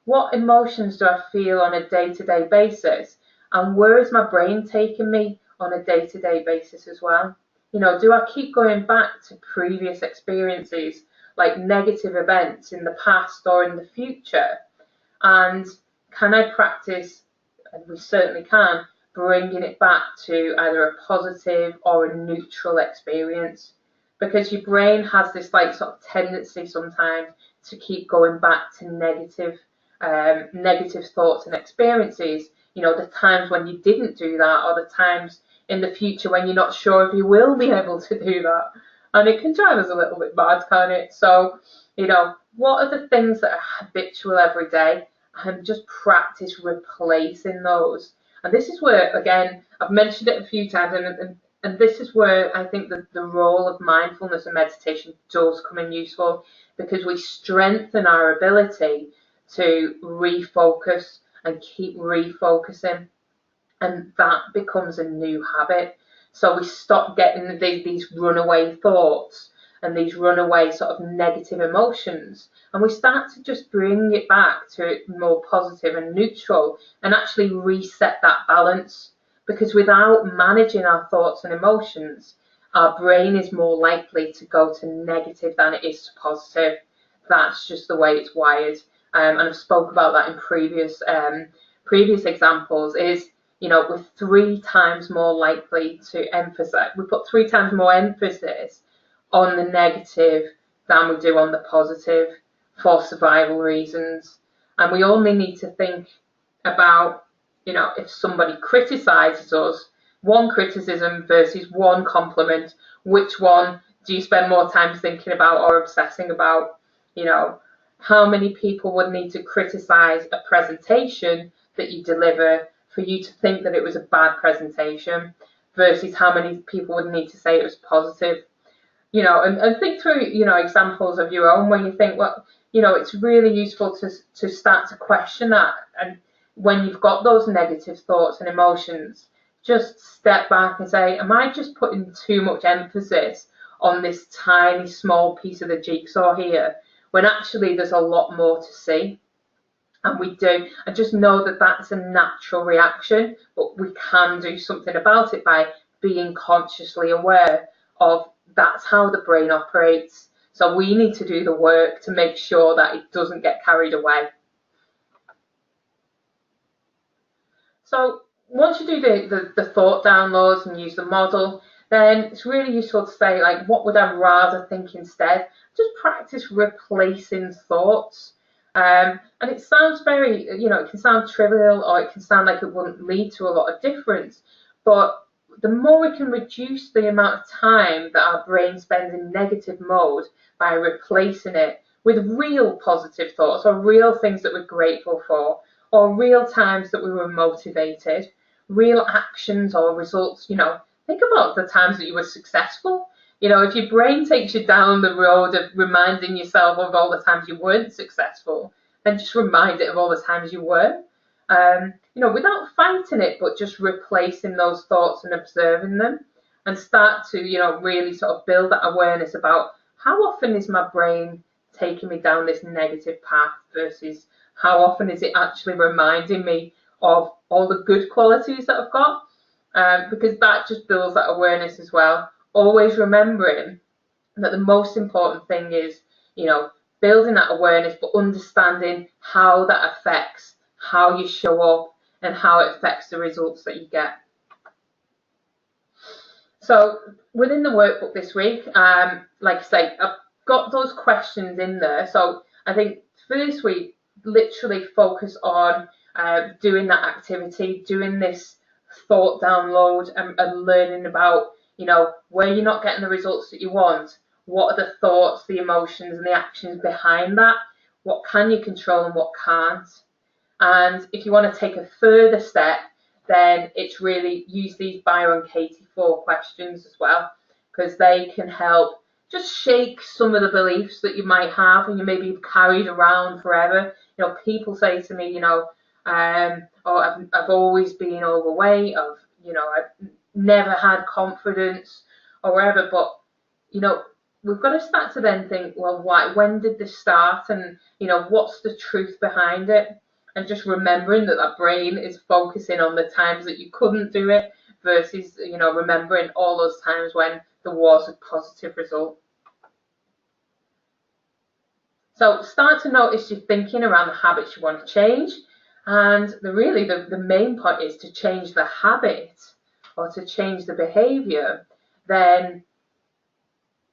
What emotions do I feel on a day-to-day basis? And where is my brain taking me on a day-to-day basis as well? Do I keep going back to previous experiences, like negative events in the past or in the future? And can I practice, and we certainly can, bringing it back to either a positive or a neutral experience? Because your brain has this like sort of tendency sometimes to keep going back to negative thoughts and experiences. The times when you didn't do that, or the times in the future when you're not sure if you will be able to do that. And it can drive us a little bit mad, can't it? So, what are the things that are habitual every day? And just practice replacing those. And this is where, again, I've mentioned it a few times, and this is where I think the role of mindfulness and meditation does come in useful, because we strengthen our ability to refocus and keep refocusing, and that becomes a new habit. So we stop getting these runaway thoughts and these runaway sort of negative emotions, and we start to just bring it back to more positive and neutral, and actually reset that balance. Because without managing our thoughts and emotions, our brain is more likely to go to negative than it is to positive. That's just the way it's wired. And I've spoke about that in previous examples. Is we're 3 times more likely to emphasize. We put 3 times more emphasis on the negative than we do on the positive for survival reasons. And we only need to think about, if somebody criticizes us, one criticism versus one compliment, which one do you spend more time thinking about or obsessing about? How many people would need to criticize a presentation that you deliver for you to think that it was a bad presentation, versus how many people would need to say it was positive? And think through, examples of your own where you think, well, it's really useful to start to question that. And when you've got those negative thoughts and emotions, just step back and say, am I just putting too much emphasis on this tiny, small piece of the jigsaw here, when actually there's a lot more to see? And we do. And just know that that's a natural reaction, but we can do something about it by being consciously aware of that's how the brain operates. So we need to do the work to make sure that it doesn't get carried away. So once you do the thought downloads and use the model, then it's really useful to say, like, what would I rather think instead? Just practice replacing thoughts. And it sounds very, it can sound trivial, or it can sound like it wouldn't lead to a lot of difference. But the more we can reduce the amount of time that our brain spends in negative mode by replacing it with real positive thoughts, or real things that we're grateful for, or real times that we were motivated, real actions or results. Think about the times that you were successful. If your brain takes you down the road of reminding yourself of all the times you weren't successful, then just remind it of all the times you were. Without fighting it, but just replacing those thoughts and observing them, and start to, really sort of build that awareness about how often is my brain taking me down this negative path, versus how often is it actually reminding me of all the good qualities that I've got. Because that just builds that awareness as well. Always remembering that the most important thing is, building that awareness, but understanding how that affects how you show up and how it affects the results that you get. So within the workbook this week, like I say, I've got those questions in there. So I think for this week, literally focus on doing that activity, doing this thought download, and learning about, where you're not getting the results that you want. What are the thoughts, the emotions, and the actions behind that? What can you control and what can't? And if you want to take a further step, then it's really use these Byron Katie 4 questions as well, because they can help just shake some of the beliefs that you might have and you maybe carried around forever. People say to me, I've always been overweight, I've never had confidence or whatever. But we've got to start to then think, well, why? When did this start? And what's the truth behind it? And just remembering that brain is focusing on the times that you couldn't do it, versus remembering all those times when there was a positive result. So start to notice your thinking around the habits you want to change. And the main point is to change the habit or to change the behavior. Then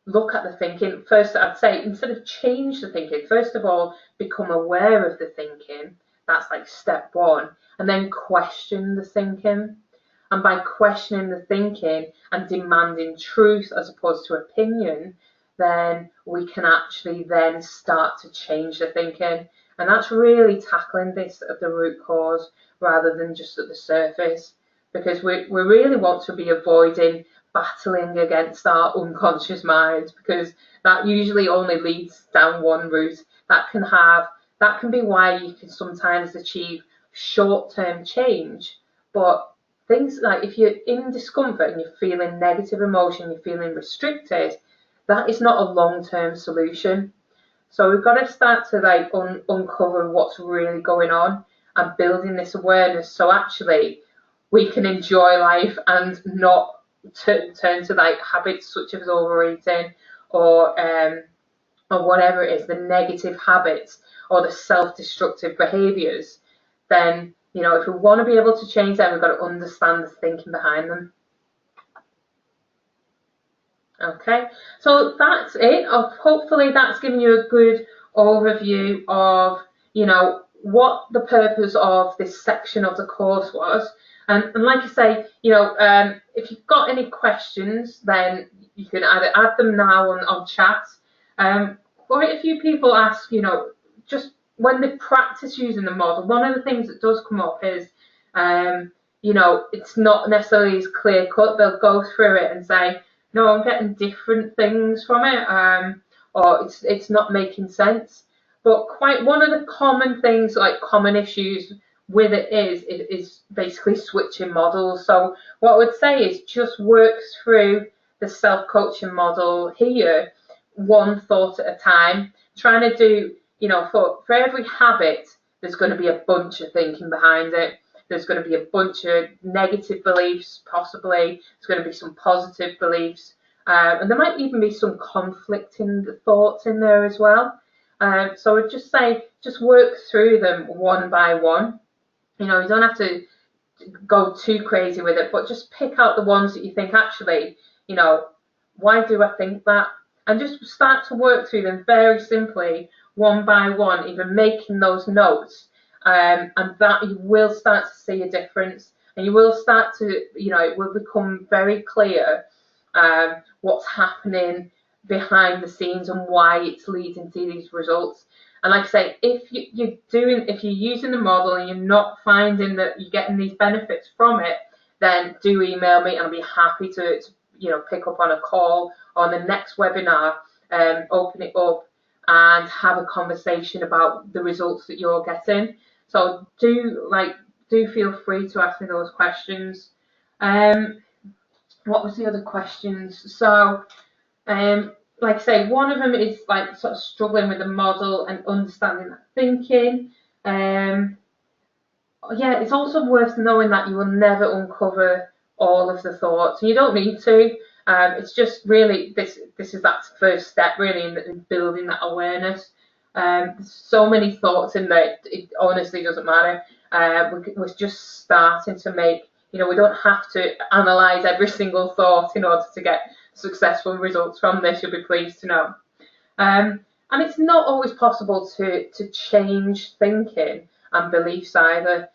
look at the thinking. First, I'd say instead of change the thinking, first of all, become aware of the thinking. That's like step one. And then question the thinking. And by questioning the thinking and demanding truth as opposed to opinion, then we can actually then start to change the thinking. And that's really tackling this at the root cause rather than just at the surface, because we really want to be avoiding battling against our unconscious minds, because that usually only leads down one route. That can be why you can sometimes achieve short-term change, but things like if you're in discomfort and you're feeling negative emotion, you're feeling restricted, that is not a long-term solution. So we've got to start to like uncover what's really going on and building this awareness, so actually we can enjoy life and not turn to like habits such as overeating or whatever it is, the negative habits or the self-destructive behaviors. Then, if we want to be able to change them, we've got to understand the thinking behind them. Okay, so that's it. Hopefully that's given you a good overview of, what the purpose of this section of the course was. And like I say, if you've got any questions, then you can either add them now on chat. Quite a few people ask, just when they practice using the model, one of the things that does come up is, it's not necessarily as clear cut. They'll go through it and say, no, I'm getting different things from it, or it's not making sense. But quite one of the common things, like common issues with it is basically switching models. So what I would say is just work through the self-coaching model here, one thought at a time, trying to do, for every habit, there's going to be a bunch of thinking behind it. There's going to be a bunch of negative beliefs, possibly. There's going to be some positive beliefs. And there might even be some conflicting thoughts in there as well. So I'd just say, just work through them one by one. You don't have to go too crazy with it, but just pick out the ones that you think, actually, why do I think that? And just start to work through them very simply, one by one, even making those notes. And that you will start to see a difference, and you will start to, it will become very clear what's happening behind the scenes and why it's leading to these results. And like I say, if you're using the model and you're not finding that you're getting these benefits from it, then do email me and I'll be happy to pick up on a call on the next webinar, open it up and have a conversation about the results that you're getting. So do feel free to ask me those questions. What was the other questions? So, like I say, one of them is like sort of struggling with the model and understanding that thinking. Yeah, it's also worth knowing that you will never uncover all of the thoughts, and you don't need to. It's just really this is that first step really in building that awareness. There's so many thoughts in there, it honestly doesn't matter. We're just starting to make, we don't have to analyze every single thought in order to get successful results from this, you'll be pleased to know. And it's not always possible to change thinking and beliefs either,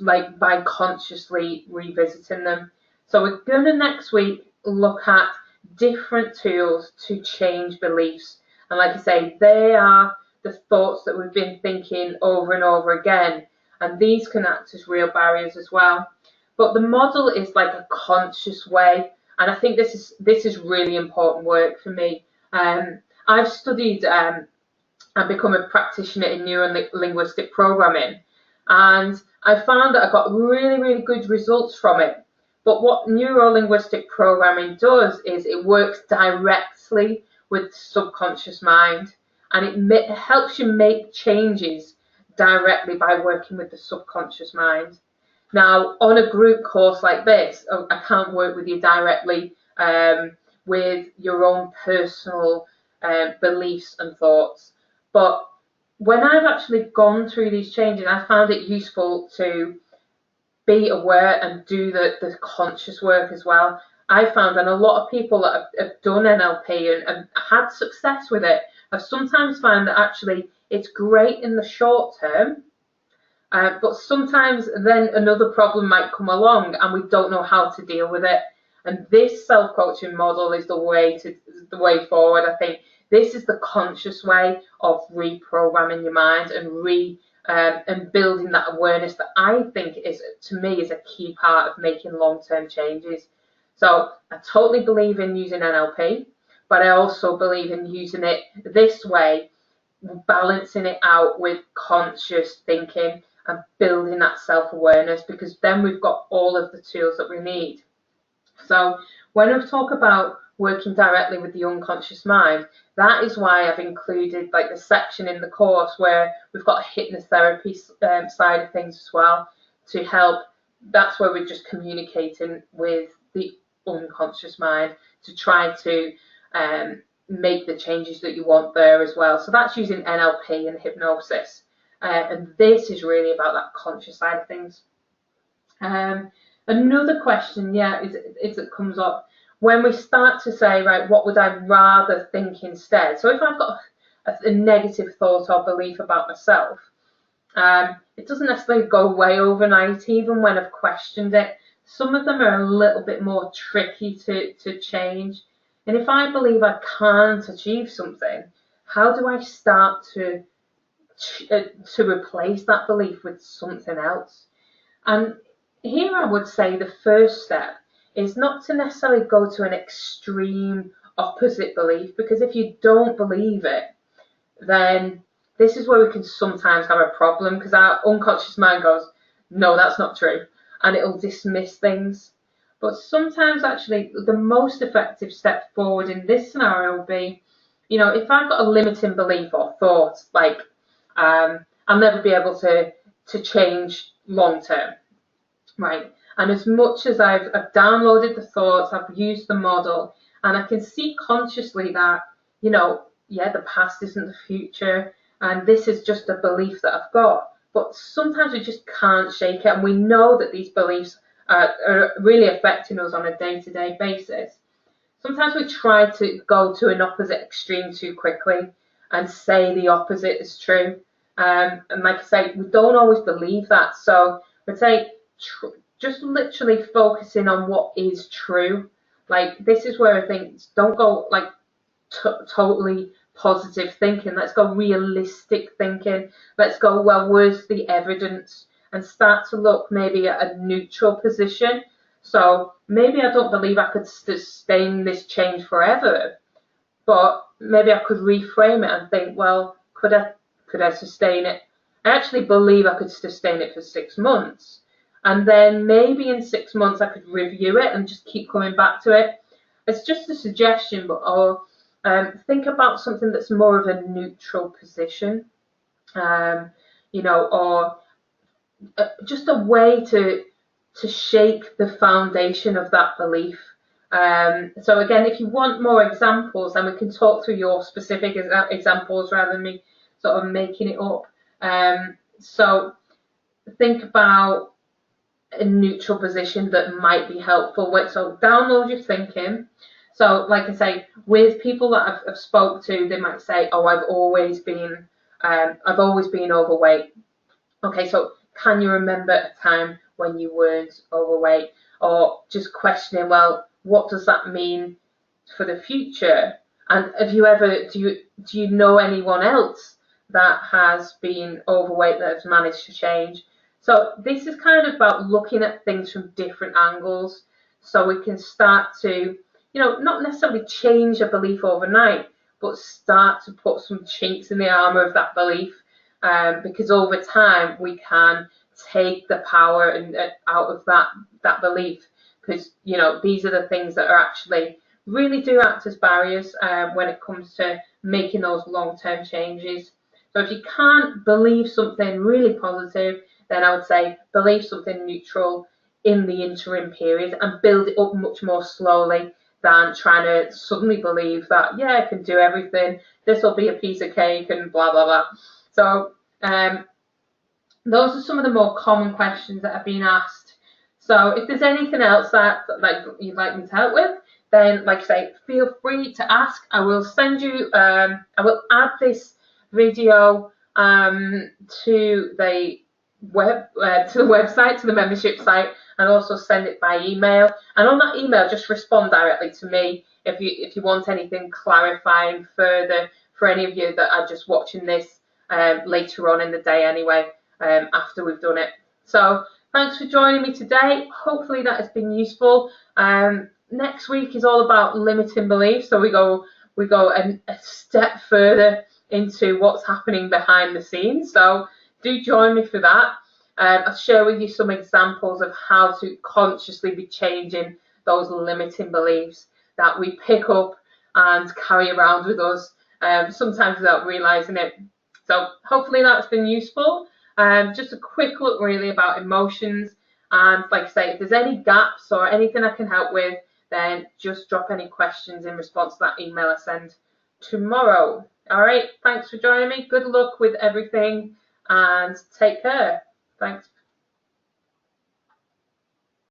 like by consciously revisiting them. So we're going to next week look at different tools to change beliefs. And like I say, they are the thoughts that we've been thinking over and over again. And these can act as real barriers as well. But the model is like a conscious way. And I think this is really important work for me. I've studied and become a practitioner in neuro-linguistic programming. And I found that I got really, really good results from it. But what neuro-linguistic programming does is it works directly with the subconscious mind, and it helps you make changes directly by working with the subconscious mind. Now, on a group course like this, I can't work with you directly with your own personal beliefs and thoughts. But when I've actually gone through these changes, I found it useful to be aware and do the conscious work as well. I found, and a lot of people that have done NLP and had success with it, have sometimes found that actually it's great in the short term, but sometimes then another problem might come along and we don't know how to deal with it. And this self-coaching model is the way forward. I think this is the conscious way of reprogramming your mind and building that awareness that I think is, to me, is a key part of making long-term changes. So I totally believe in using NLP, but I also believe in using it this way, balancing it out with conscious thinking and building that self-awareness, because then we've got all of the tools that we need. So when we talk about working directly with the unconscious mind, that is why I've included like the section in the course where we've got a hypnotherapy side of things as well to help. That's where we're just communicating with the unconscious mind to try to make the changes that you want there as well. So that's using NLP and hypnosis. And this is really about that conscious side of things. Another question, is it comes up when we start to say, right, what would I rather think instead? So if I've got a negative thought or belief about myself, it doesn't necessarily go away overnight, even when I've questioned it. Some of them are a little bit more tricky to change. And if I believe I can't achieve something, how do I start to replace that belief with something else? And here I would say the first step is not to necessarily go to an extreme opposite belief, because if you don't believe it, then this is where we can sometimes have a problem, because our unconscious mind goes, no, that's not true, and it'll dismiss things. But sometimes actually the most effective step forward in this scenario will be, if I've got a limiting belief or thought, like I'll never be able to change long term, right? And as much as I've downloaded the thoughts, I've used the model, and I can see consciously that, the past isn't the future, and this is just a belief that I've got. But sometimes we just can't shake it, and we know that these beliefs are really affecting us on a day-to-day basis. Sometimes we try to go to an opposite extreme too quickly and say the opposite is true. And like I say, we don't always believe that. So I'd say just literally focusing on what is true. Like, this is where I think, don't go like totally positive thinking. Let's go realistic thinking. Let's go, well, where's the evidence? And start to look maybe at a neutral position. So maybe I don't believe I could sustain this change forever, but maybe I could reframe it and think, well, could I sustain it? I actually believe I could sustain it for 6 months. And then maybe in 6 months I could review it and just keep coming back to it. It's just a suggestion, but think about something that's more of a neutral position, or just a way to shake the foundation of that belief. So again, if you want more examples, then we can talk through your specific examples rather than me sort of making it up. So think about a neutral position that might be helpful. So download your thinking. So like I say, with people that I've spoke to, they might say, oh, I've always been overweight. Okay, so can you remember a time when you weren't overweight? Or just questioning, well, what does that mean for the future? And have you ever, do you know anyone else that has been overweight that has managed to change? So this is kind of about looking at things from different angles, so we can start to, not necessarily change a belief overnight, but start to put some chinks in the armor of that belief, because over time we can take the power out of that belief, because these are the things that are actually really do act as barriers when it comes to making those long-term changes. So if you can't believe something really positive, then I would say believe something neutral in the interim period and build it up much more slowly. than trying to suddenly believe that, yeah, I can do everything, this will be a piece of cake and blah, blah, blah. So those are some of the more common questions that have been asked. So if there's anything else that you'd like me to help with, then like I say, feel free to ask. I will send you, I will add this video to the website, to the membership site, and also send it by email. And on that email, just respond directly to me if you want anything clarifying further for any of you that are just watching this later on in the day anyway, after we've done it. So thanks for joining me today. Hopefully that has been useful. Next week is all about limiting beliefs, so we go a step further into what's happening behind the scenes. So do join me for that. I'll share with you some examples of how to consciously be changing those limiting beliefs that we pick up and carry around with us, sometimes without realizing it. So hopefully that's been useful. Just a quick look really about emotions, and like I say, if there's any gaps or anything I can help with, then just drop any questions in response to that email I send tomorrow. All right, thanks for joining me. Good luck with everything and take care. Thanks.